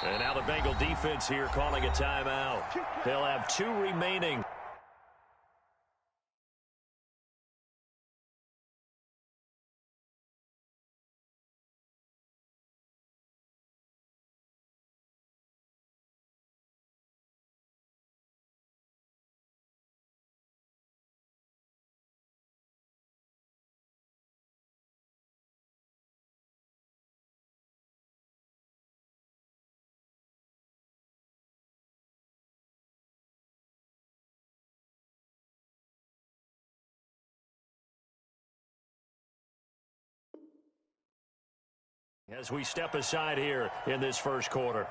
And now the Bengal defense here calling a timeout. They'll have 2 remaining. As we step aside here in this first quarter.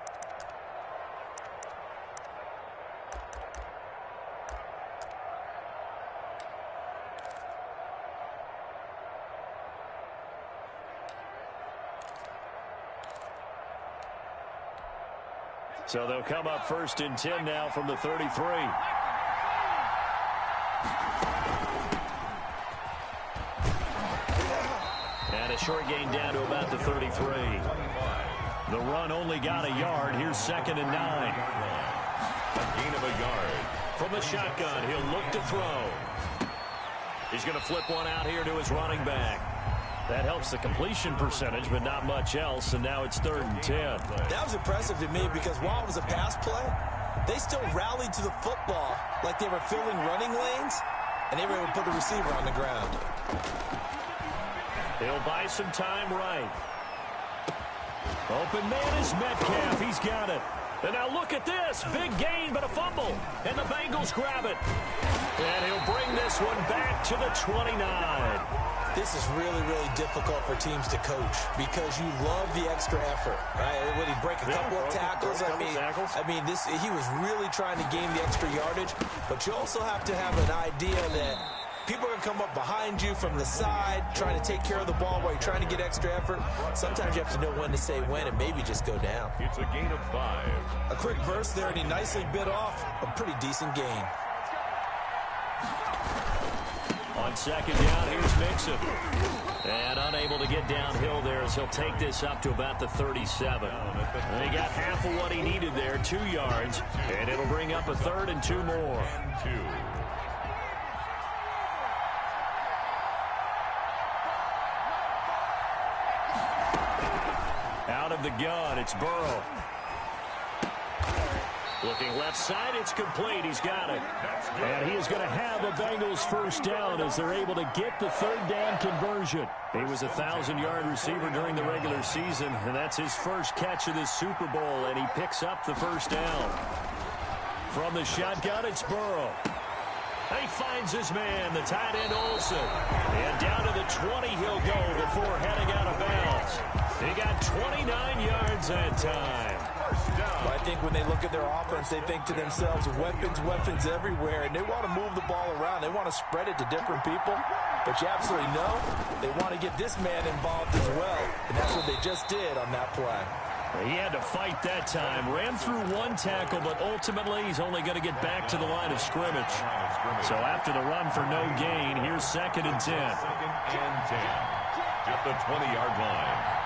So they'll come up 1st and 10 now from the 33. A short gain down to about the 33. The run only got a yard. Here's 2nd and 9. A gain of a yard. From the shotgun, he'll look to throw. He's going to flip one out here to his running back. That helps the completion percentage, but not much else, and now it's 3rd and 10. That was impressive to me because while it was a pass play, they still rallied to the football like they were filling running lanes, and they were able to put the receiver on the ground. He'll buy some time right. Open man is Metcalf. He's got it. And now look at this. Big gain, but a fumble. And the Bengals grab it. And he'll bring this one back to the 29. This is really, really difficult for teams to coach because you love the extra effort, right? When he break a couple of tackles, I mean, he was really trying to gain the extra yardage, but you also have to have an idea that people are going to come up behind you from the side, trying to take care of the ball while you're trying to get extra effort. Sometimes you have to know when to say when and maybe just go down. It's a gain of 5. A quick burst there, and he nicely bit off a pretty decent gain. On 2nd down, here's Mixon. And unable to get downhill there as he'll take this up to about the 37. And he got half of what he needed there, 2 yards. And it'll bring up a 3rd and 2 more. Out of the gun, it's Burrow. Looking left side, it's complete. He's got it. And he is going to have a Bengals 1st down as they're able to get the 3rd down conversion. He was a 1,000-yard receiver during the regular season, and that's his first catch of this Super Bowl, and he picks up the 1st down. From the shotgun, it's Burrow. He finds his man, the tight end Olsen. And down to the 20 he'll go before heading out of bounds. He got 29 yards that time. Well, I think when they look at their offense, they think to themselves, weapons everywhere, and they want to move the ball around. They want to spread it to different people. But you absolutely know they want to get this man involved as well, and that's what they just did on that play. He had to fight that time. Ran through 1 tackle, but ultimately he's only going to get back to the line of scrimmage. So after the run for no gain, here's 2nd and 10. 2nd and 10 at the 20-yard line.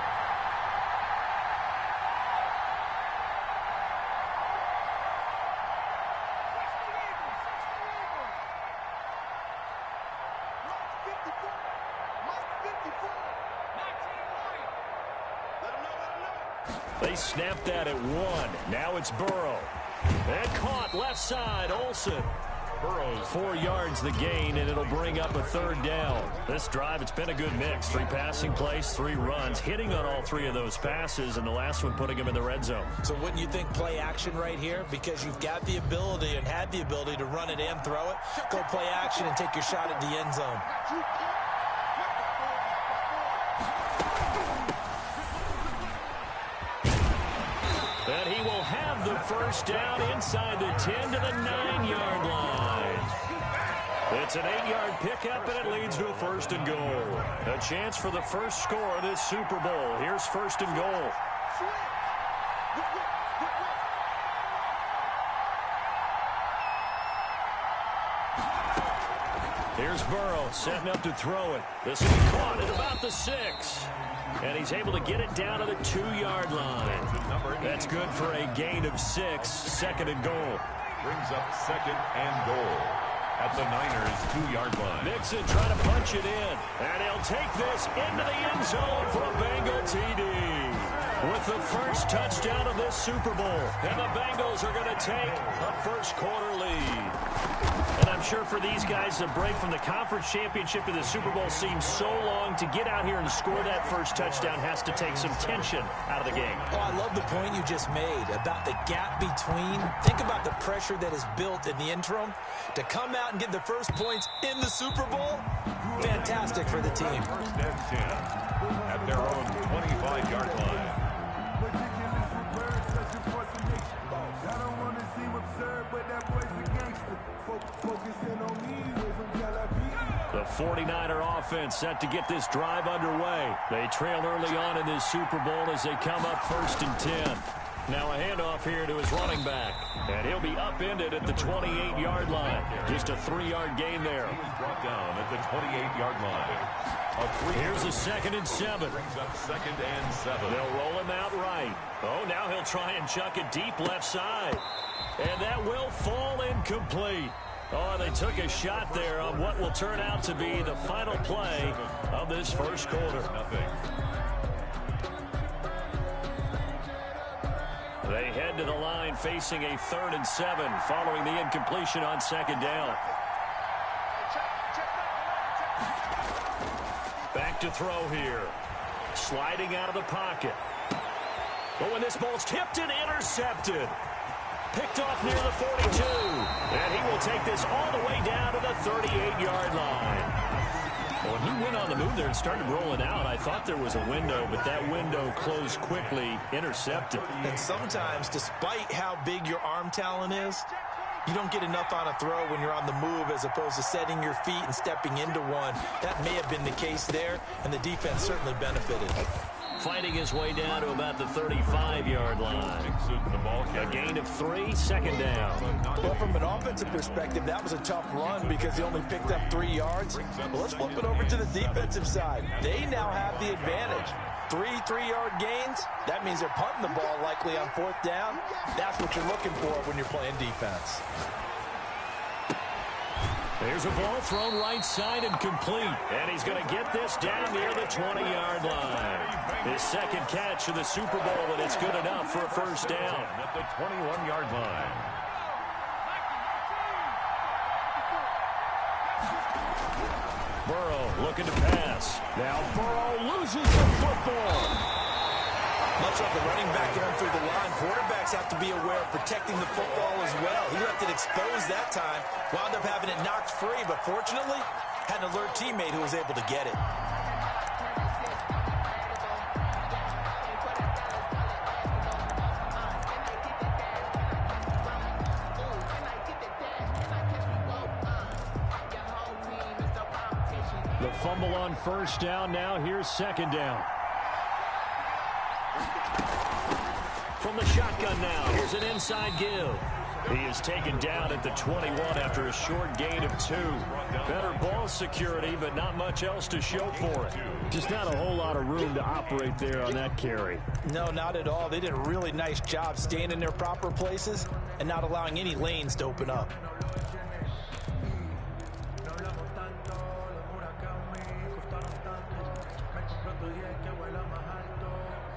They snapped that at 1. Now it's Burrow. And caught left side, Olsen. Burrows 4 yards the gain, and it'll bring up a 3rd down. This drive, it's been a good mix. 3 passing plays, 3 runs, hitting on all 3 of those passes, and the last one putting him in the red zone. So wouldn't you think play action right here? Because you've got the ability and had the ability to run it and throw it. Go play action and take your shot at the end zone. And he will have the 1st down inside the 10 to the 9-yard line. It's an 8-yard pickup, and it leads to a 1st and goal. A chance for the first score of this Super Bowl. Here's 1st and goal. Here's Burrow setting up to throw it. This will be caught at about the 6. And he's able to get it down to the 2-yard line. That's good for a gain of 6. Second and goal. Brings up second and goal at the Niners' 2-yard line. Mixon trying to punch it in. And he'll take this into the end zone for a Bengal TD. With the first touchdown of this Super Bowl. And the Bengals are going to take a first-quarter lead. And I'm sure for these guys, the break from the conference championship to the Super Bowl seems so long. To get out here and score that first touchdown has to take some tension out of the game. Oh, I love the point you just made about the gap between. Think about the pressure that is built in the interim. To come out and get the first points in the Super Bowl, fantastic for the team. First and 10 at their own 25-yard line. The 49er offense set to get this drive underway. They trail early on in this Super Bowl as they come up first and 10. Now a handoff here to his running back. And he'll be upended at the 28-yard line. Just a 3-yard gain there. He was brought down at the 28-yard line. Here's a 2nd and 7. Brings up 2nd and 7. They'll roll him out right. Oh, now he'll try and chuck it deep left side. And that will fall incomplete. Oh, they took a shot there on what will turn out to be the final play of this first quarter. They head to the line facing a 3rd and 7 following the incompletion on 2nd down. Back to throw here. Sliding out of the pocket. But when this ball's tipped and intercepted. Picked off near the 42. And he will take this all the way down to the 38-yard line. When he went on the move there and started rolling out, I thought there was a window, but that window closed quickly, intercepted. And sometimes, despite how big your arm talent is, you don't get enough on a throw when you're on the move as opposed to setting your feet and stepping into one. That may have been the case there, and the defense certainly benefited. Fighting his way down to about the 35-yard line. A gain of 3, 2nd down. Well, from an offensive perspective, that was a tough run because he only picked up 3 yards. Well, let's flip it over to the defensive side. They now have the advantage. 3 3-yard gains. That means they're punting the ball likely on 4th down. That's what you're looking for when you're playing defense. There's a ball thrown right side and complete. And he's going to get this down near the 20-yard line. His 2nd catch of the Super Bowl, and it's good enough for a first down. At the 21-yard line. Burrow looking to pass. Now Burrow loses the football. Much like the running back going through the line, quarterbacks have to be aware of protecting the football as well. He left it exposed that time, wound up having it knocked free, but fortunately, had an alert teammate who was able to get it. The fumble on first down. Now here's 2nd down. From the shotgun now, here's an inside give. He is taken down at the 21 after a short gain of 2. Better ball security, but not much else to show for it. Just not a whole lot of room to operate there on that carry. No, not at all. They did a really nice job staying in their proper places and not allowing any lanes to open up.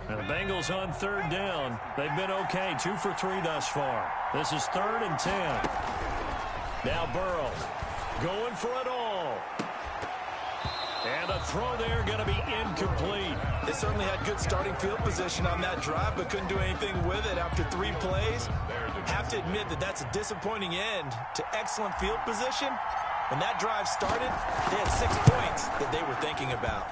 And the Bengals on 3rd down. They've been okay, 2 for 3 thus far. This is 3rd and 10. Now Burrow going for it all. And a throw there going to be incomplete. They certainly had good starting field position on that drive, but couldn't do anything with it after 3 plays. Have to admit that that's a disappointing end to excellent field position. When that drive started, they had 6 points that they were thinking about.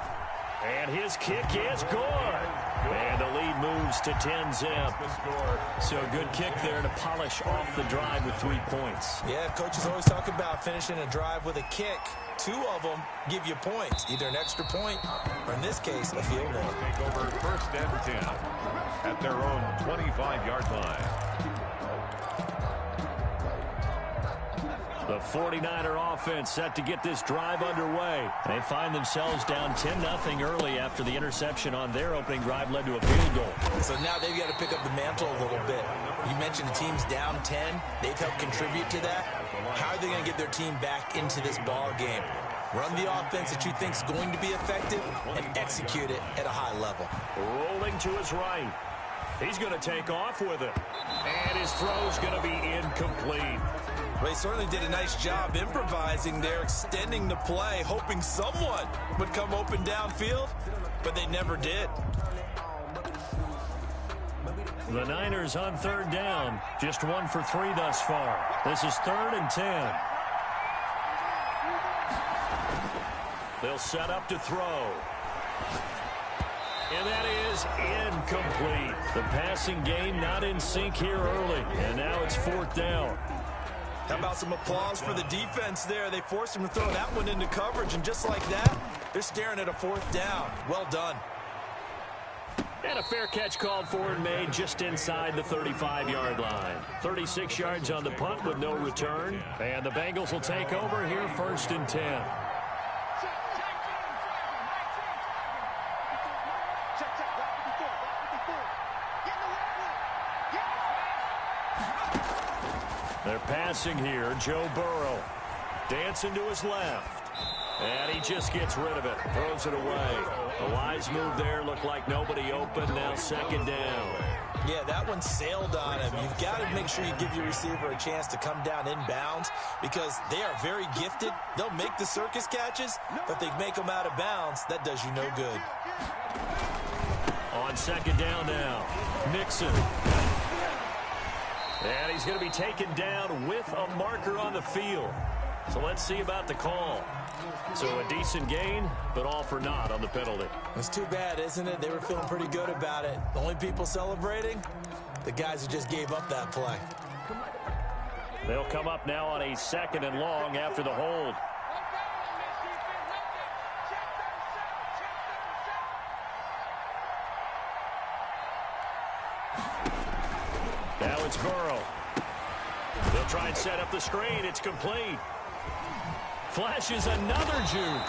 And his kick is good. And the lead moves to 10-zip. So good kick there to polish off the drive with 3 points. Yeah, coaches always talk about finishing a drive with a kick. 2 of them give you points, either an extra point or, in this case, a field goal. Take over 1st and 10 at their own 25-yard line. The 49er offense set to get this drive underway. They find themselves down 10-0 early after the interception on their opening drive led to a field goal. So now they've got to pick up the mantle a little bit. You mentioned the team's down 10. They've helped contribute to that. How are they going to get their team back into this ball game? Run the offense that you think is going to be effective and execute it at a high level. Rolling to his right. He's going to take off with it. And his throw's going to be incomplete. They certainly did a nice job improvising there, extending the play, hoping someone would come open downfield, but they never did. The Niners on third down, just 1 for 3 thus far. This is 3rd and 10. They'll set up to throw. And that is incomplete. The passing game not in sync here early, and now it's 4th down. How about some applause for the defense there? They forced him to throw that one into coverage, and just like that, they're staring at a 4th down. Well done. And a fair catch called for and made just inside the 35-yard line. 36 yards on the punt with no return. And the Bengals will take over here 1st and 10. They're passing here. Joe Burrow dancing to his left. And he just gets rid of it. Throws it away. A wise move there. Looked like nobody open. Now 2nd down. Yeah, that one sailed on him. You've got to make sure you give your receiver a chance to come down inbounds because they are very gifted. They'll make the circus catches, but if they make them out of bounds, that does you no good. On 2nd down now. Mixon. And he's going to be taken down with a marker on the field. So let's see about the call. So a decent gain, but all for naught on the penalty. It's too bad, isn't it? They were feeling pretty good about it. The only people celebrating, the guys who just gave up that play. They'll come up now on a 2nd and long after the hold. Now it's Burrow. They'll try and set up the screen. It's complete. Flashes another juke.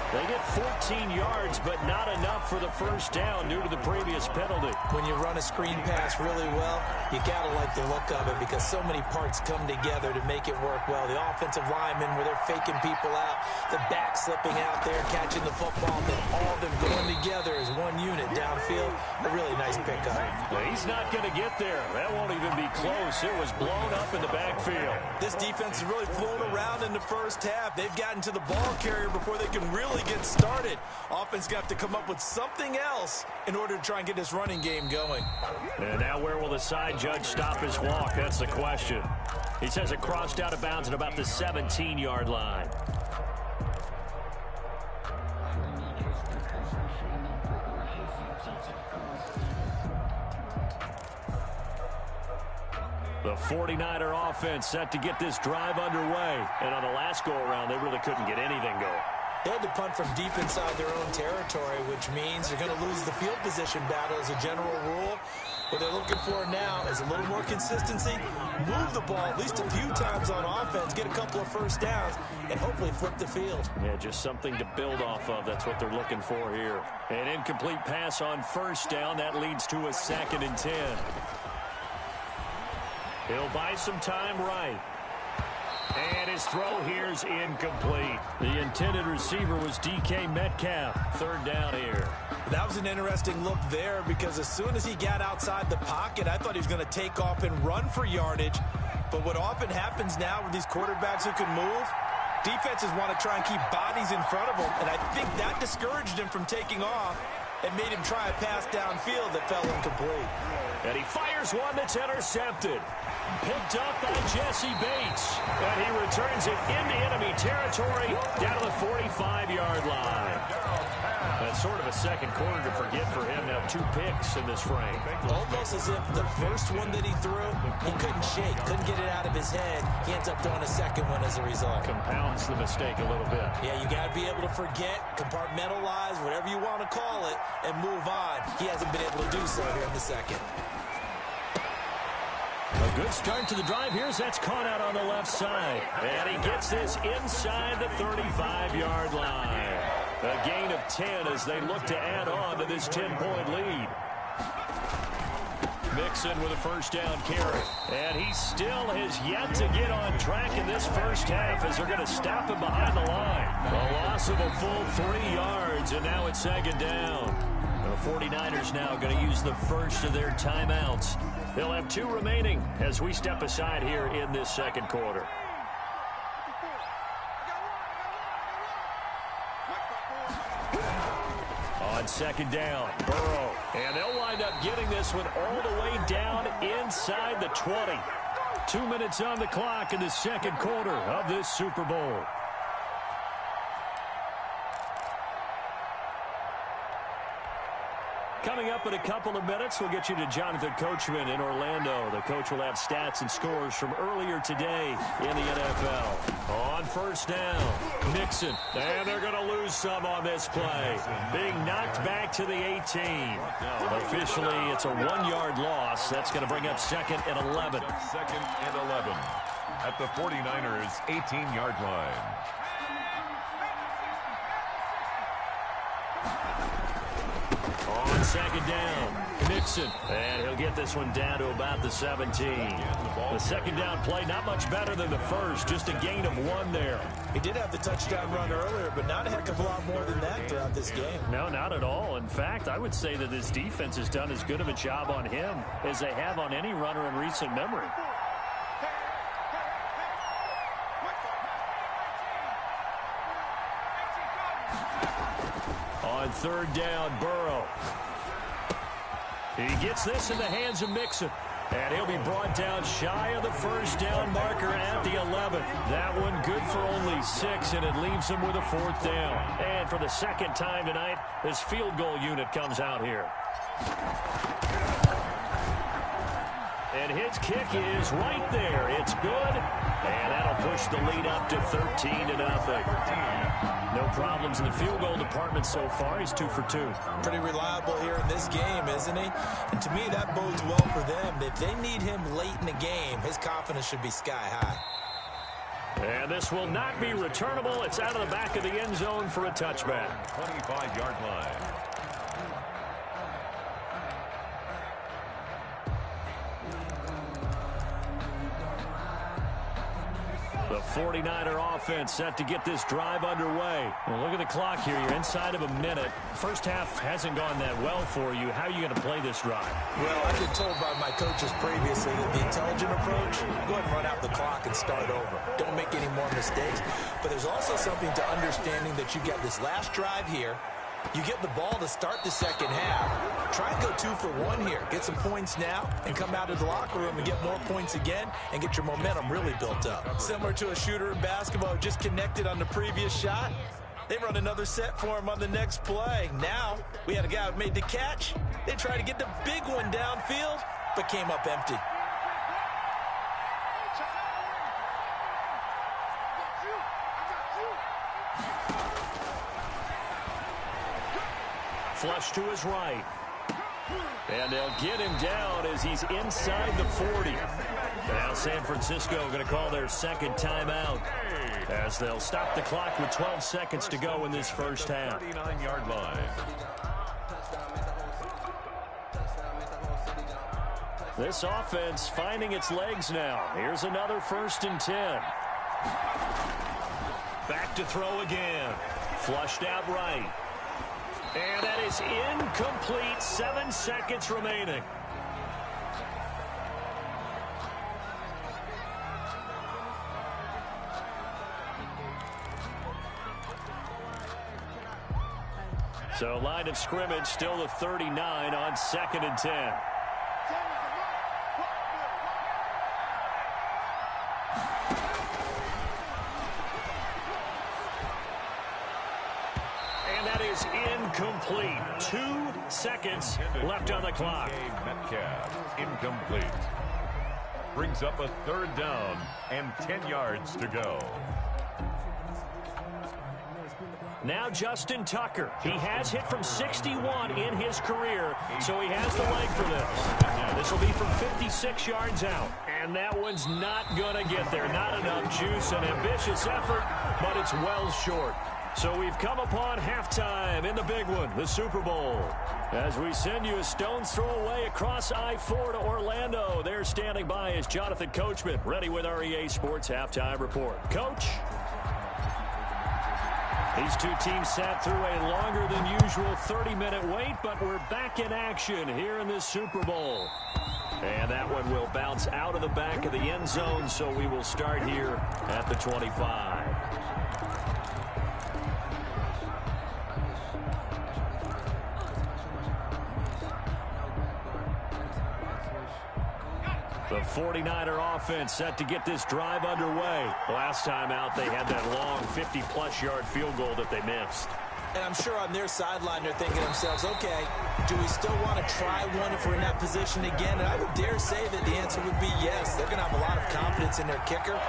They get 14 yards, but not enough for the 1st down due to the previous penalty. When you run a screen pass really well, you got to like the look of it because so many parts come together to make it work well. The offensive linemen, where they're faking people out, the back slipping out there, catching the football, then all of them going together as one unit downfield. A really nice pickup. Well, he's not going to get there. That won't even be close. It was blown up in the backfield. This defense has really flown around in the 1st half. They've gotten to the ball carrier before they can really get started. Offense got to come up with something else in order to try and get this running game going. And now where will the side judge stop his walk? That's the question. He says it crossed out of bounds at about the 17-yard line. The 49er offense set to get this drive underway. And on the last go-around, they really couldn't get anything going. They had to punt from deep inside their own territory, which means they're going to lose the field position battle as a general rule. What they're looking for now is a little more consistency, move the ball at least a few times on offense, get a couple of 1st downs, and hopefully flip the field. Yeah, just something to build off of. That's what they're looking for here. An incomplete pass on 1st down. That leads to a 2nd and 10. He'll buy some time right. And his throw here's incomplete. The intended receiver was DK Metcalf. 3rd down here. That was an interesting look there because as soon as he got outside the pocket, I thought he was going to take off and run for yardage. But what often happens now with these quarterbacks who can move, defenses want to try and keep bodies in front of them. And I think that discouraged him from taking off and made him try a pass downfield that fell incomplete. And he fires one that's intercepted. Picked up by Jesse Bates. And he returns it into enemy territory down to the 45-yard line. That's sort of a second quarter to forget for him. Now 2 picks in this frame. Almost as if the first one that he threw, he couldn't shake, couldn't get it out of his head. He ends up throwing a second one as a result. Compounds the mistake a little bit. Yeah, you got to be able to forget, compartmentalize, whatever you want to call it, and move on. He hasn't been able to do so here in the second. A good start to the drive here as that's caught out on the left side. And he gets this inside the 35-yard line. A gain of 10 as they look to add on to this 10-point lead. Mixon with a first down carry. And he still has yet to get on track in this first half as they're going to stop him behind the line. A loss of a full 3 yards, and now it's second down. The 49ers now going to use the first of their timeouts. They'll have 2 remaining as we step aside here in this second quarter. On second down, Burrow. And they'll wind up getting this one all the way down inside the 20. 2 minutes on the clock in the second quarter of this Super Bowl. Coming up in a couple of minutes, we'll get you to Jonathan Coachman in Orlando. The coach will have stats and scores from earlier today in the NFL. On first down, Mixon. And they're going to lose some on this play. Being knocked back to the 18. Officially, it's a 1-yard loss. That's going to bring up second and 11. Second and 11 at the 49ers' 18-yard line. On second down, Mixon. And he'll get this one down to about the 17. The second down play, not much better than the first. Just a gain of 1 there. He did have the touchdown run earlier, but not a heck of a lot more than that throughout this game. No, not at all. In fact, I would say that this defense has done as good of a job on him as they have on any runner in recent memory. On third down, Burrow. He gets this in the hands of Mixon. And he'll be brought down shy of the first down marker at the 11. That one good for only 6, and it leaves him with a 4th down. And for the second time tonight, this field goal unit comes out here. And his kick is right there. It's good. And that'll push the lead up to 13-0. No problems in the field goal department so far. He's 2 for 2. Pretty reliable here in this game, isn't he? And to me, that bodes well for them. If they need him late in the game, his confidence should be sky high. And this will not be returnable. It's out of the back of the end zone for a touchback. 25-yard line. The 49er offense set to get this drive underway. Well, look at the clock here. You're inside of a minute. First half hasn't gone that well for you. How are you going to play this drive? Well, I've been told by my coaches previously that the intelligent approach, go ahead and run out the clock and start over. Don't make any more mistakes. But there's also something to understanding that you get this last drive here. You get the ball to start the second half. Try and go 2 for 1 here. Get some points now and come out of the locker room and get more points again and get your momentum really built up. Similar to a shooter in basketball who just connected on the previous shot. They run another set for him on the next play. Now, we had a guy who made the catch. They tried to get the big one downfield, but came up empty. Flush to his right. And they'll get him down as he's inside the 40. Now San Francisco going to call their second timeout as they'll stop the clock with 12 seconds to go in this first half. 39-yard line. This offense finding its legs now. Here's another 1st and 10. Back to throw again. Flushed out right. And that is incomplete. 7 seconds remaining. So line of scrimmage still the 39 on 2nd and 10. Incomplete. 2 seconds left on the clock. Metcalf, incomplete. Brings up a 3rd down and 10 yards to go. Now Justin Tucker. He has hit from 61 in his career, so he has the leg for this. This will be from 56 yards out. And that one's not going to get there. Not enough juice, an ambitious effort, but it's well short. So we've come upon halftime in the big one, the Super Bowl. As we send you a stone's throw away across I-4 to Orlando. There standing by is Jonathan Coachman, ready with our EA Sports Halftime Report. Coach? These two teams sat through a longer than usual 30-minute wait, but we're back in action here in this Super Bowl. And that one will bounce out of the back of the end zone, so we will start here at the 25. The 49er offense set to get this drive underway. Last time out, they had that long 50-plus yard field goal that they missed. And I'm sure on their sideline they're thinking to themselves, okay, do we still want to try one if we're in that position again? And I would dare say that the answer would be yes. They're going to have a lot of confidence in their kicker.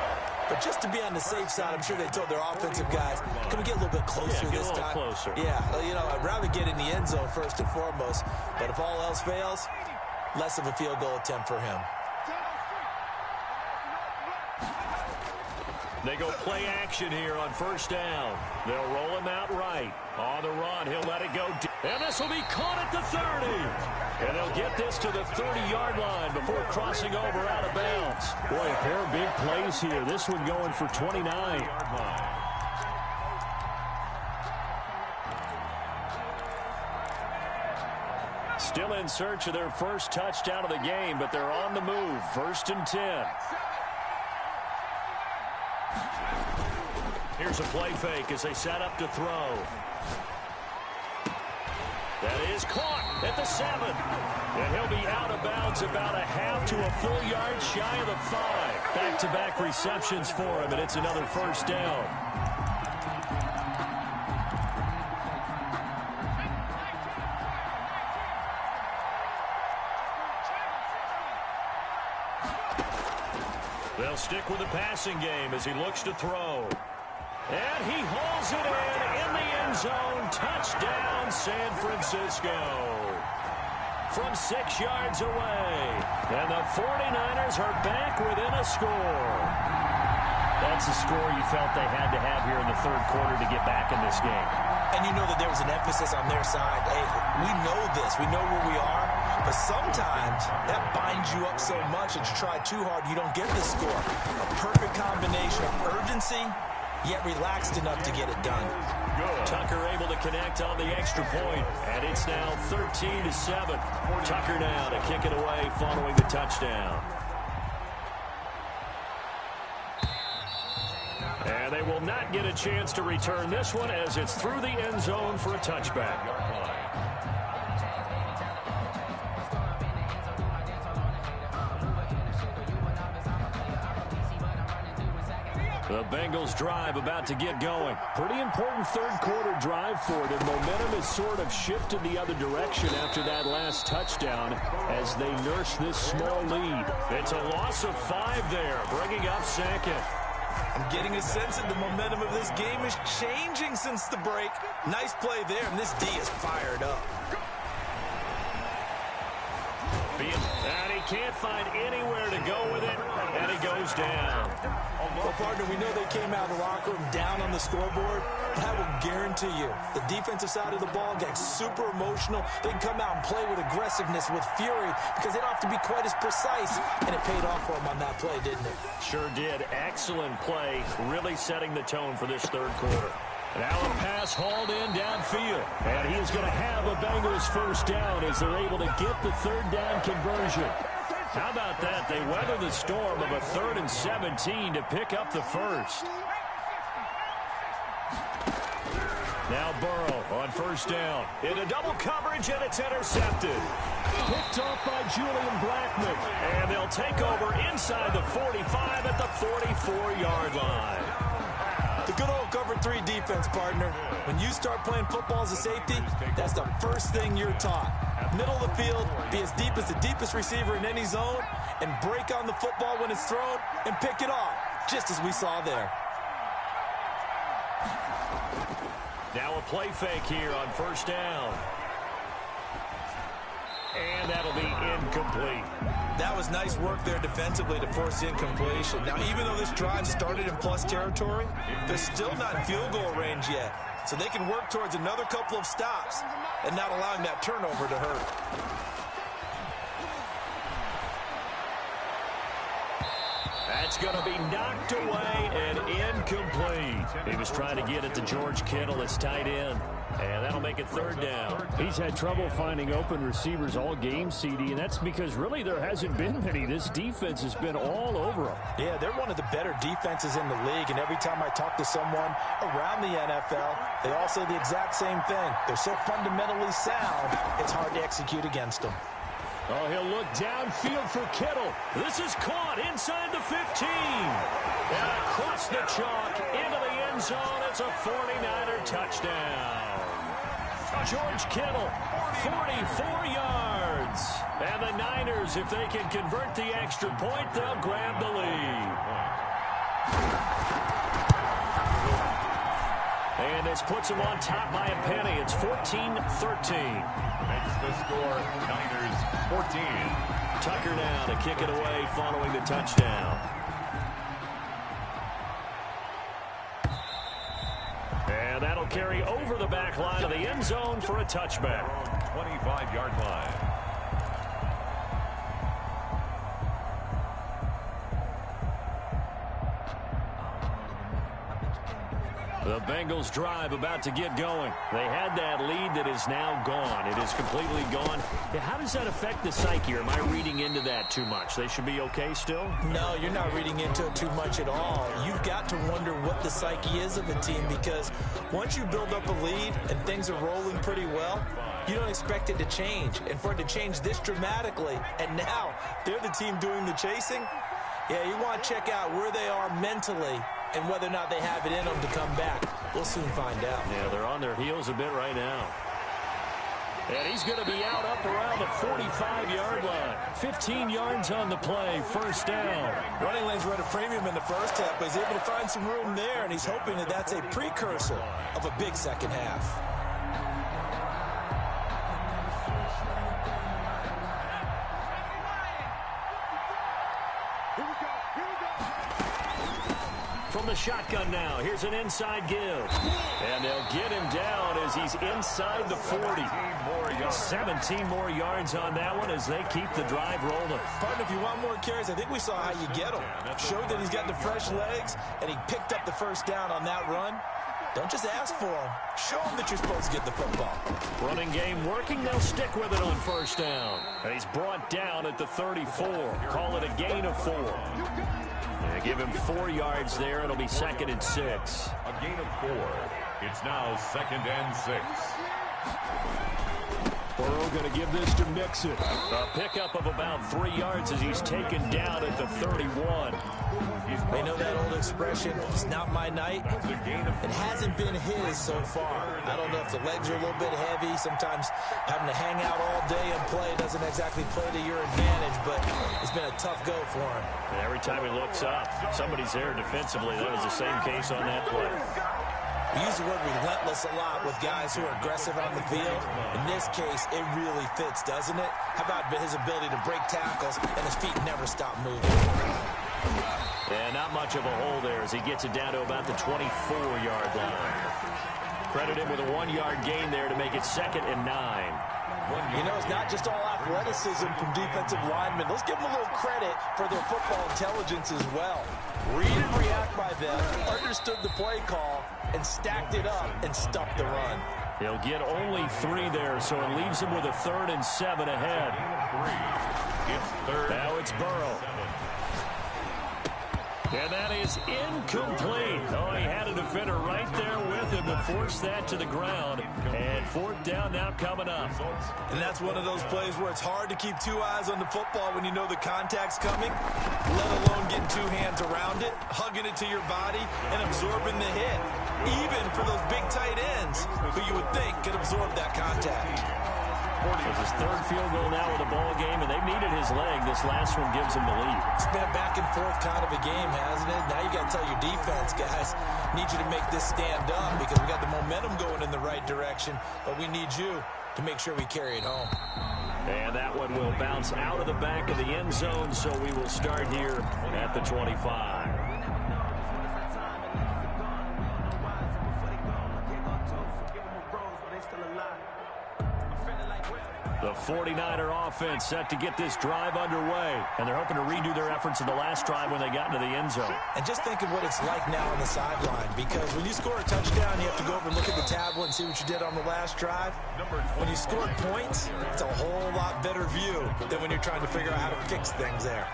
But just to be on the safe side, I'm sure they told their offensive guys, can we get a little bit closer this time? Closer. Yeah, you know, I'd rather get in the end zone first and foremost. But if all else fails, less of a field goal attempt for him. They go play action here on first down. They'll roll him out right. On the run, he'll let it go. And this will be caught at the 30. And they'll get this to the 30-yard line before crossing over out of bounds. Boy, a pair of big plays here. This one going for 29. Still in search of their first touchdown of the game, but they're on the move. 1st and 10. Here's a play fake as they set up to throw. That is caught at the 7. And he'll be out of bounds about a half to a full yard shy of the 5. Back-to-back receptions for him, and it's another first down. They'll stick with the passing game as he looks to throw. And he hauls it in the end zone. Touchdown, San Francisco. From 6 yards away. And the 49ers are back within a score. That's a score you felt they had to have here in the third quarter to get back in this game. And you know that there was an emphasis on their side. Hey, we know this. We know where we are. But sometimes that binds you up so much that you try too hard, you don't get the score. A perfect combination of urgency, yet relaxed enough to get it done. Good. Tucker able to connect on the extra point, and it's now 13-7. Tucker now to kick it away following the touchdown. And they will not get a chance to return this one as it's through the end zone for a touchback. The Bengals drive about to get going. Pretty important third quarter drive for them. Momentum has sort of shifted the other direction after that last touchdown as they nurse this small lead. It's a loss of 5 there, bringing up 2nd. I'm getting a sense that the momentum of this game is changing since the break. Nice play there, and this D is fired up. And he can't find anywhere to go with it, and he goes down. Well, partner, we know they came out of the locker room down on the scoreboard, but I will guarantee you the defensive side of the ball gets super emotional. They can come out and play with aggressiveness, with fury, because they don't have to be quite as precise, and it paid off for them on that play, didn't it? Sure did. Excellent play, really setting the tone for this third quarter. Now a pass hauled in downfield. And he is going to have a Bengals first down as they're able to get the third down conversion. How about that? They weather the storm of a 3rd and 17 to pick up the first. Now Burrow on first down. Into double coverage, and it's intercepted. Picked off by Julian Blackman. And they'll take over inside the 45 at the 44-yard line. The good old cover 3 defense, partner. When you start playing football as a safety, that's the first thing you're taught. Middle of the field, be as deep as the deepest receiver in any zone, and break on the football when it's thrown and pick it off, just as we saw there. Now a play fake here on first down. And that'll be incomplete. That was nice work there defensively to force incompletion. Now, even though this drive started in plus territory, they're still not in field goal range yet. So they can work towards another couple of stops and not allowing that turnover to hurt. That's going to be knocked away and incomplete. He was trying to get it to George Kittle, his tight end. And that'll make it third down. He's had trouble finding open receivers all game, CD, and that's because really there hasn't been many. This defense has been all over them. Yeah, they're one of the better defenses in the league, and every time I talk to someone around the NFL, they all say the exact same thing. They're so fundamentally sound, it's hard to execute against them. Oh, he'll look downfield for Kittle. This is caught inside the 15. And across the chalk into the end zone. It's a 49er touchdown. George Kittle, 44 yards. And the Niners, if they can convert the extra point, they'll grab the lead. And this puts them on top by a penny. It's 14-13. Makes the score Niners 14. Tucker now to kick it away following the touchdown. And that'll carry over the back line of the end zone for a touchback. 25-yard line. The Bengals drive about to get going. They had that lead that is now gone. It is completely gone. How does that affect the psyche? Or am I reading into that too much? They should be okay still? No, you're not reading into it too much at all. You've got to wonder what the psyche is of a team, because once you build up a lead and things are rolling pretty well, you don't expect it to change. And for it to change this dramatically, and now they're the team doing the chasing, yeah, you want to check out where they are mentally and whether or not they have it in them to come back. We'll soon find out. Yeah, they're on their heels a bit right now. And he's going to be out up around the 45-yard line. 15 yards on the play, first down. Running lanes were at a premium in the first half, but he's able to find some room there, and he's hoping that that's a precursor of a big second half. From the shotgun now, here's an inside give. And they'll get him down as he's inside the 40. 17 more yards on that one as they keep the drive rolling. Partner, if you want more carries, I think we saw how you get him. Showed that he's got the fresh legs, and he picked up the first down on that run. Don't just ask for him. Show him that you're supposed to get the football. Running game working. They'll stick with it on first down. And he's brought down at the 34. Call it a gain of 4. They give him 4 yards there. It'll be 2nd and 6. A gain of 4. It's now 2nd and 6. Burrow going to give this to Mixon. A pickup of about 3 yards as he's taken down at the 31. They know that old expression, it's not my night. It hasn't been his so far. I don't know if the legs are a little bit heavy. Sometimes having to hang out all day and play doesn't exactly play to your advantage, but it's been a tough go for him. And every time he looks up, somebody's there defensively. That was the same case on that play. We use the word relentless a lot with guys who are aggressive on the field. In this case, it really fits, doesn't it? How about his ability to break tackles and his feet never stop moving? And not much of a hole there as he gets it down to about the 24-yard line. Credit him with a 1-yard gain there to make it 2nd and 9. You know, it's not just all athleticism from defensive linemen. Let's give them a little credit for their football intelligence as well. Read and react by them, understood the play call, and stacked it up and stuck the run. He'll get only 3 there, so it leaves him with a 3rd and 7 ahead. Now it's Burrow. And that is incomplete. Oh, he had a defender right there with him to force that to the ground. And 4th down now coming up. And that's one of those plays where it's hard to keep 2 eyes on the football when you know the contact's coming, let alone getting 2 hands around it, hugging it to your body, and absorbing the hit. Even for those big tight ends who you would think could absorb that contact. It's his third field goal now in the ball game, and they've needed his leg. This last one gives him the lead. It's been a back and forth kind of a game, hasn't it? Now you got to tell your defense, guys, need you to make this stand up because we got the momentum going in the right direction, but we need you to make sure we carry it home. And that one will bounce out of the back of the end zone, so we will start here at the 25. The 49er offense set to get this drive underway, and they're hoping to redo their efforts in the last drive when they got into the end zone. And just think of what it's like now on the sideline, because when you score a touchdown, you have to go over and look at the tablet and see what you did on the last drive. When you score points, it's a whole lot better view than when you're trying to figure out how to fix things there.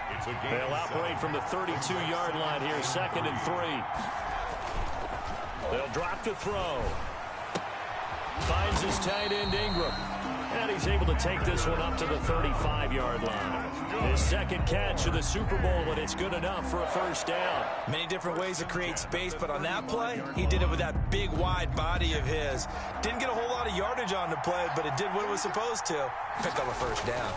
They'll operate from the 32-yard line here, 2nd and 3. They'll drop to throw. Finds his tight end, Ingram. And he's able to take this one up to the 35-yard line. His second catch of the Super Bowl, and it's good enough for a first down. Many different ways to create space, but on that play, he did it with that big, wide body of his. Didn't get a whole lot of yardage on the play, but it did what it was supposed to. Picked up a first down.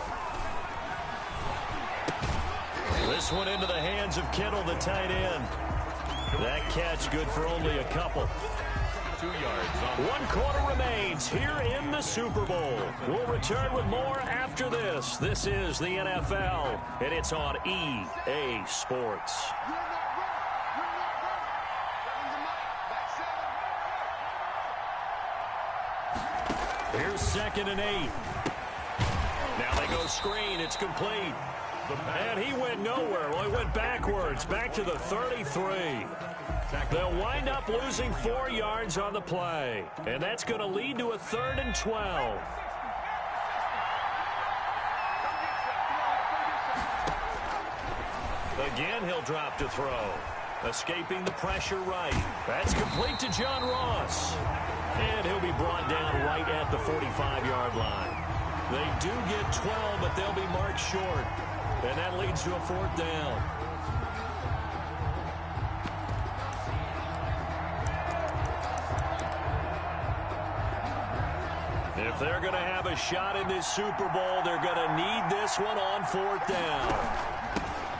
This one into the hands of Kittle, the tight end. That catch good for only a couple. 2 yards. 1 quarter remains here in the Super Bowl. We'll return with more after this. This is the NFL, and it's on EA Sports. Here's 2nd and 8. Now they go screen. It's complete. And he went nowhere. Well, he went backwards, back to the 33. They'll wind up losing 4 yards on the play. And that's going to lead to a 3rd and 12. Again, he'll drop to throw. Escaping the pressure right. That's complete to John Ross. And he'll be brought down right at the 45-yard line. They do get 12, but they'll be marked short. And that leads to a 4th down. If they're going to have a shot in this Super Bowl, they're going to need this one on 4th down.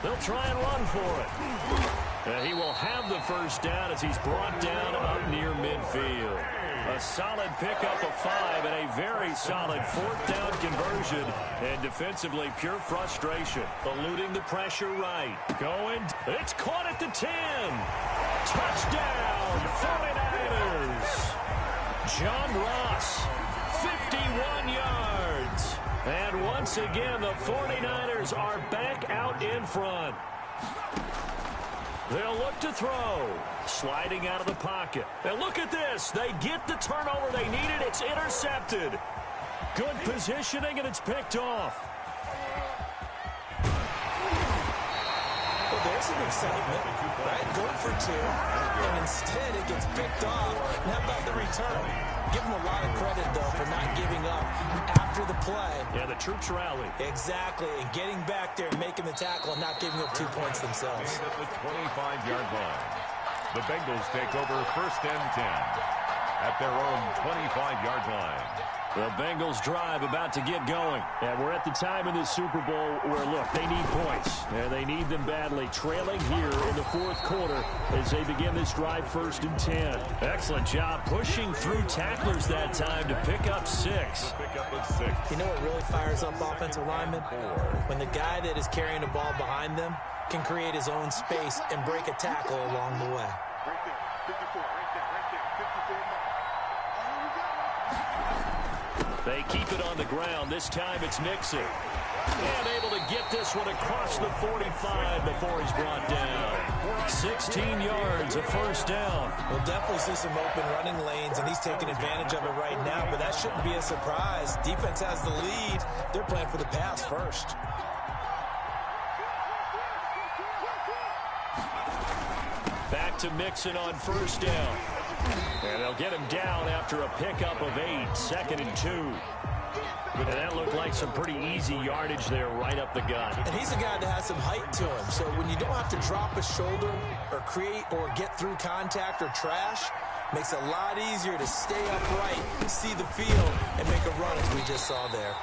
They'll try and run for it. And he will have the first down as he's brought down up near midfield. A solid pickup of 5 and a very solid 4th down conversion. And defensively, pure frustration. Eluding the pressure right. Going. It's caught at the 10. Touchdown, 49ers. John Ross, 51 yards. And once again, the 49ers are back out in front. They'll look to throw. Sliding out of the pocket. And look at this. They get the turnover they needed. It's intercepted. Good positioning, and it's picked off. Well, there's some excitement, right? Going for 2, and instead it gets picked off. And how about the return? Give them a lot of credit, though, for not giving up after the play. Yeah, the troops rally. Exactly, and getting back there and making the tackle and not giving up 2 points themselves. At the 25-yard line. The Bengals take over 1st and 10 at their own 25-yard line. The Bengals drive about to get going. And we're at the time in this Super Bowl where, look, they need points. And they need them badly. Trailing here in the 4th quarter as they begin this drive 1st and 10. Excellent job pushing through tacklers that time to pick up 6. You know what really fires up offensive linemen? When the guy that is carrying the ball behind them can create his own space and break a tackle along the way. They keep it on the ground. This time it's Mixon. And able to get this one across the 45 before he's brought down. 16 yards, a first down. We'll definitely see some open running lanes, and he's taking advantage of it right now, but that shouldn't be a surprise. Defense has the lead. They're playing for the pass first. Back to Mixon on first down. And they'll get him down after a pickup of 8, 2nd and 2. And that looked like some pretty easy yardage there right up the gut. And he's a guy that has some height to him. So when you don't have to drop a shoulder or create or get through contact or trash, Makes it a lot easier to stay upright, see the field, and make a run as we just saw there.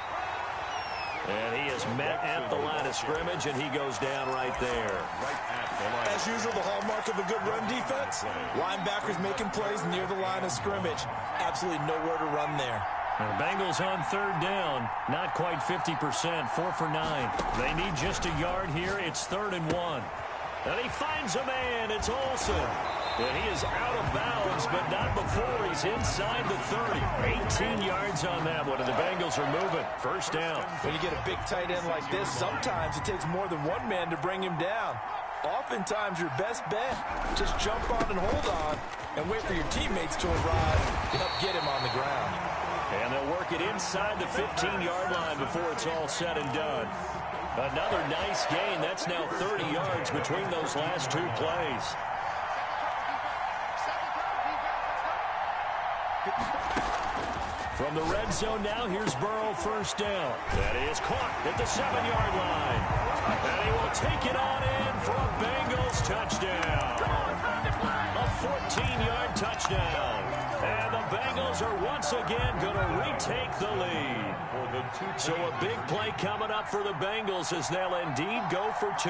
And he is met at the line of scrimmage, and he goes down right there. As usual, the hallmark of a good run defense, linebackers making plays near the line of scrimmage. Absolutely nowhere to run there. The Bengals on third down, not quite 50%, 4 for 9. They need just a yard here. It's 3rd and 1. And he finds a man. It's Olsen. And he is out of bounds, but not before he's inside the 30. 18 yards on that one, and the Bengals are moving. First down. When you get a big tight end like this, sometimes it takes more than one man to bring him down. Oftentimes, your best bet, just jump on and hold on and wait for your teammates to arrive to help get him on the ground. And they'll work it inside the 15-yard line before it's all said and done. Another nice gain. That's now 30 yards between those last two plays. From the red zone now, here's Burrow, first down. That is caught at the 7-yard line. And he will take it on in for a Bengals touchdown. A 14-yard touchdown. And the Bengals are once again going to retake the lead. So a big play coming up for the Bengals as they'll indeed go for 2.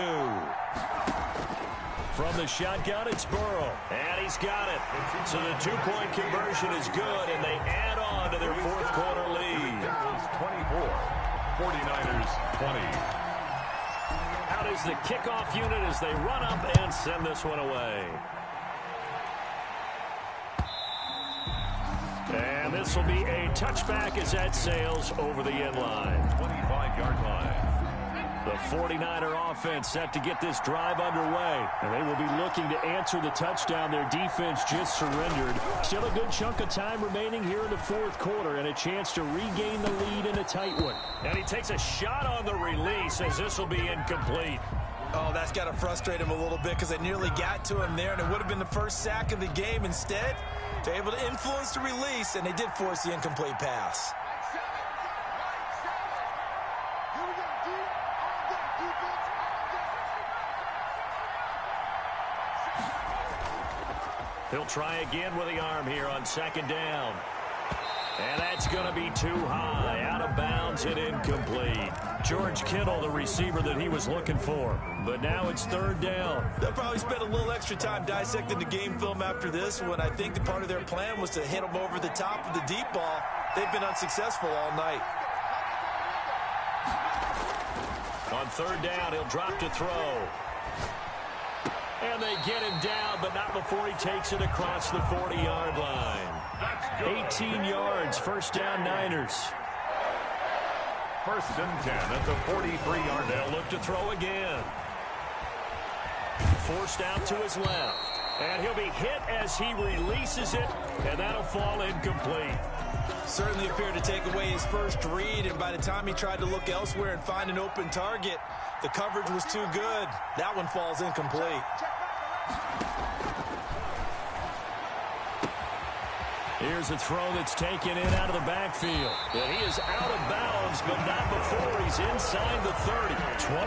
From the shotgun, it's Burrow. And he's got it. So the 2-point conversion is good, and they add on to their fourth quarter lead. 24, 49ers 20. Out is the kickoff unit as they run up and send this one away. And this will be a touchback as that sails over the end line. 25-yard line. The 49er offense set to get this drive underway. And they will be looking to answer the touchdown their defense just surrendered. Still a good chunk of time remaining here in the fourth quarter and a chance to regain the lead in a tight one. And he takes a shot on the release as this will be incomplete. Oh, that's got to frustrate him a little bit because they nearly got to him there, and it would have been the first sack of the game. Instead, they're able to influence the release, and they did force the incomplete pass. He'll try again with the arm here on second down. And that's going to be too high, out of bounds and incomplete. George Kittle, the receiver that he was looking for. But now it's third down. They'll probably spend a little extra time dissecting the game film after this one. I think the part of their plan was to hit them over the top of the deep ball. They've been unsuccessful all night. On third down, he'll drop to throw. And they get him down, but not before he takes it across the 40-yard line. 18 yards, first down Niners. First and 10 at the 43-yard line. They'll look to throw again. Forced out to his left. And he'll be hit as he releases it, and that'll fall incomplete. Certainly appeared to take away his first read, and by the time he tried to look elsewhere and find an open target, the coverage was too good. That one falls incomplete. Here's a throw that's taken in out of the backfield. And he is out of bounds, but not before he's inside the 30.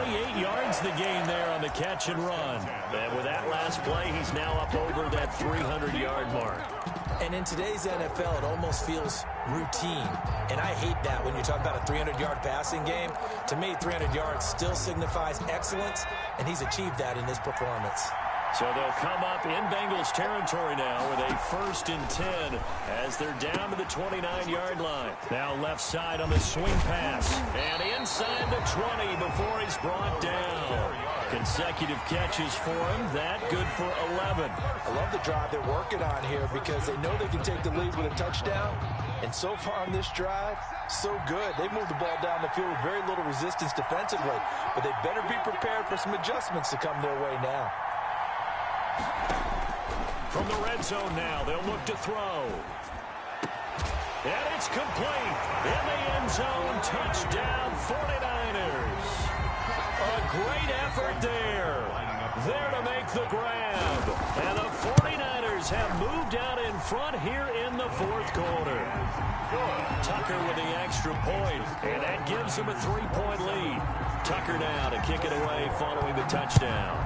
28 yards the gain there on the catch and run. And with that last play, he's now up over that 300-yard mark. And in today's NFL, it almost feels routine. And I hate that when you talk about a 300-yard passing game. To me, 300 yards still signifies excellence, and he's achieved that in his performance. So they'll come up in Bengals territory now with a first and 10 as they're down to the 29-yard line. Now left side on the swing pass. And inside the 20 before he's brought down. Consecutive catches for him. That good for 11. I love the drive they're working on here because they know they can take the lead with a touchdown. And so far on this drive, so good. They moved the ball down the field with very little resistance defensively. But they better be prepared for some adjustments to come their way now. From the red zone now, they'll look to throw. And it's complete. In the end zone, touchdown 49ers. A great effort there. There to make the grab. And the 49ers have moved out in front here in the fourth quarter. Tucker with the extra point, and that gives them a 3-point lead. Tucker now to kick it away following the touchdown.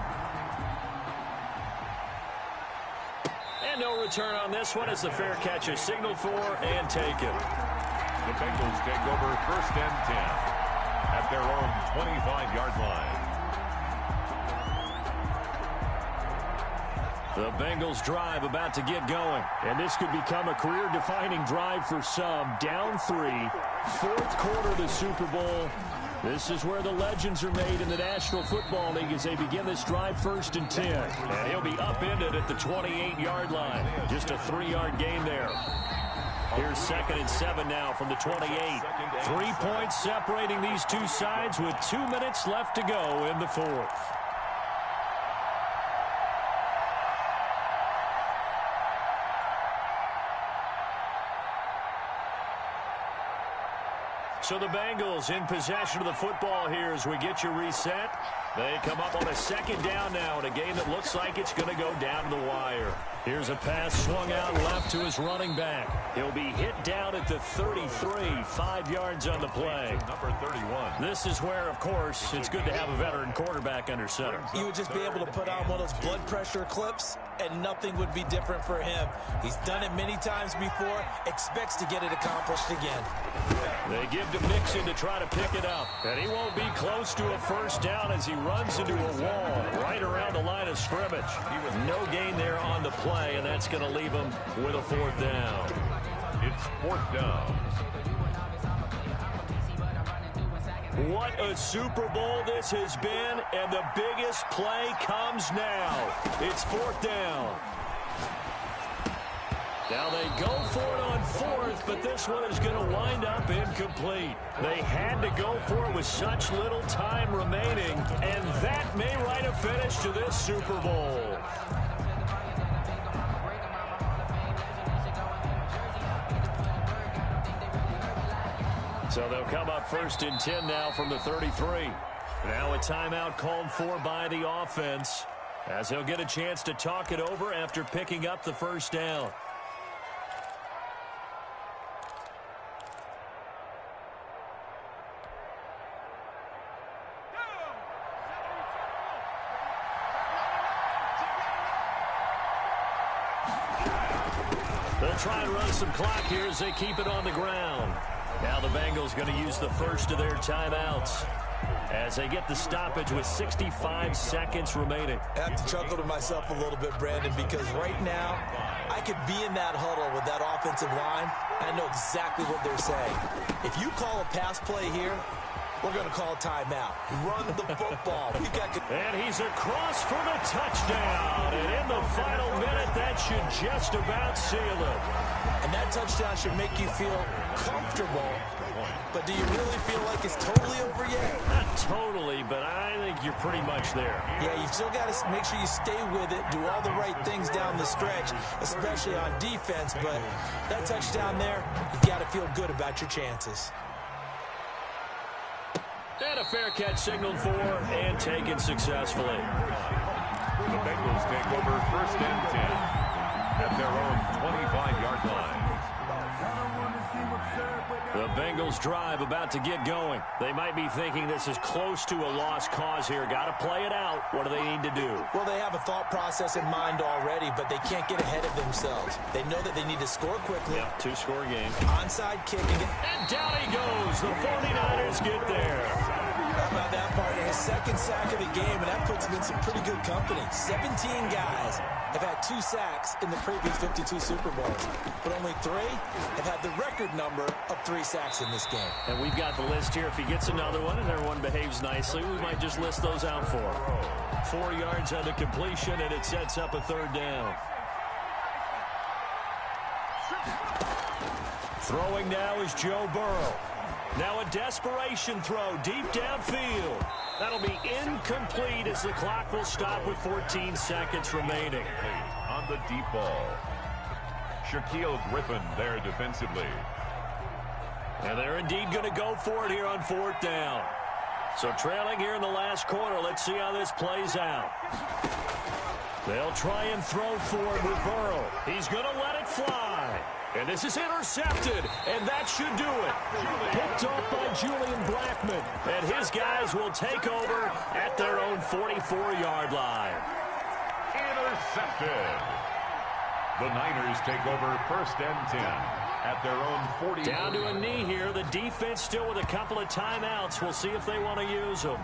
And no return on this one as the fair catch is signaled for and taken. The Bengals take over 1st and 10 at their own 25-yard line. The Bengals drive about to get going. And this could become a career-defining drive for some. Down 3, 4th quarter of the Super Bowl. This is where the legends are made in the National Football League as they begin this drive 1st and 10. And he'll be upended at the 28-yard line. Just a 3-yard gain there. Here's 2nd and 7 now from the 28. 3 points separating these two sides with 2 minutes left to go in the 4th. So the Bengals in possession of the football here as we get you reset. They come up on a 2nd down now in a game that looks like it's going to go down to the wire. Here's a pass swung out left to his running back. He'll be hit down at the 33, 5 yards on the play. Number 31. This is where, of course, it's good to have a veteran quarterback under center. You would just be able to put on one of those blood pressure clips, and nothing would be different for him. He's done it many times before, expects to get it accomplished again. They give to Mixon to try to pick it up. And he won't be close to a 1st down as he runs into a wall right around the line of scrimmage. No gain there on the play, and that's going to leave him with a 4th down. It's 4th down. What a Super Bowl this has been, and the biggest play comes now. It's 4th down. Now they go for it on 4th, but this one is going to wind up incomplete. They had to go for it with such little time remaining, and that may write a finish to this Super Bowl. So they'll come up 1st and 10 now from the 33. Now a timeout called for by the offense as they'll get a chance to talk it over after picking up the 1st down. They'll try and run some clock here as they keep it on the ground. Now the Bengals going to use the first of their timeouts as they get the stoppage with 65 seconds remaining. I have to chuckle to myself a little bit, Brandon, because right now I could be in that huddle with that offensive line. I know exactly what they're saying. If you call a pass play here, we're going to call a timeout. Run the football. And he's across for the touchdown. And in the final minute, that should just about seal it. And that touchdown should make you feel comfortable. But do you really feel like it's totally over yet? Not totally, but I think you're pretty much there. Yeah, you've still got to make sure you stay with it, do all the right things down the stretch, especially on defense. But that touchdown there, you've got to feel good about your chances. And a fair catch signaled for and taken successfully. The Bengals take over 1st and 10 at their own 25-yard line. The Bengals drive about to get going. They might be thinking this is close to a lost cause here. Got to play it out. What do they need to do? Well, they have a thought process in mind already, but they can't get ahead of themselves. They know that they need to score quickly. Yep, 2-score game. Onside kicking. And down he goes. The 49ers get there. How about that part? His 2nd sack of the game, and that puts him in some pretty good company. 17 guys have had 2 sacks in the previous 52 Super Bowls, but only 3 have had the record number of 3 sacks in this game. And we've got the list here. If he gets another one and everyone behaves nicely, we might just list those out for him. 4 yards on the completion, and it sets up a 3rd down. Throwing now is Joe Burrow. Now a desperation throw deep downfield. That'll be incomplete as the clock will stop with 14 seconds remaining. On the deep ball. Shaquille Griffin there defensively. And they're indeed going to go for it here on 4th down. So trailing here in the last quarter. Let's see how this plays out. They'll try and throw for it with Burrow. He's going to let it fly. And this is intercepted, and that should do it. Picked off by Julian Blackmon, and his guys will take over at their own 44-yard line. Intercepted. The Niners take over 1st and 10 at their own 40. Down to a knee here. The defense still with a couple of timeouts. We'll see if they want to use them.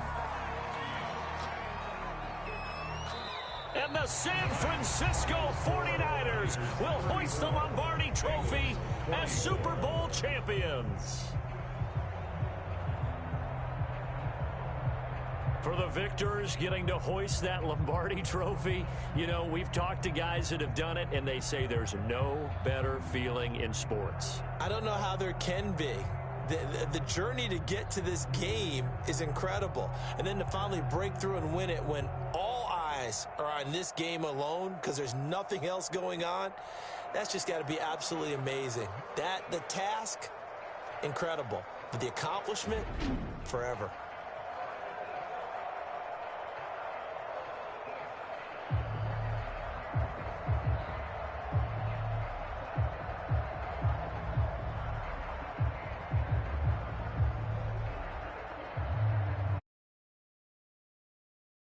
And the San Francisco 49ers will hoist the Lombardi Trophy as Super Bowl champions. For the victors getting to hoist that Lombardi Trophy, you know, we've talked to guys that have done it, and they say there's no better feeling in sports. I don't know how there can be. The journey to get to this game is incredible. And then to finally break through and win it when all eyes are on this game alone because there's nothing else going on, that's just got to be absolutely amazing. The task, incredible. But the accomplishment, forever.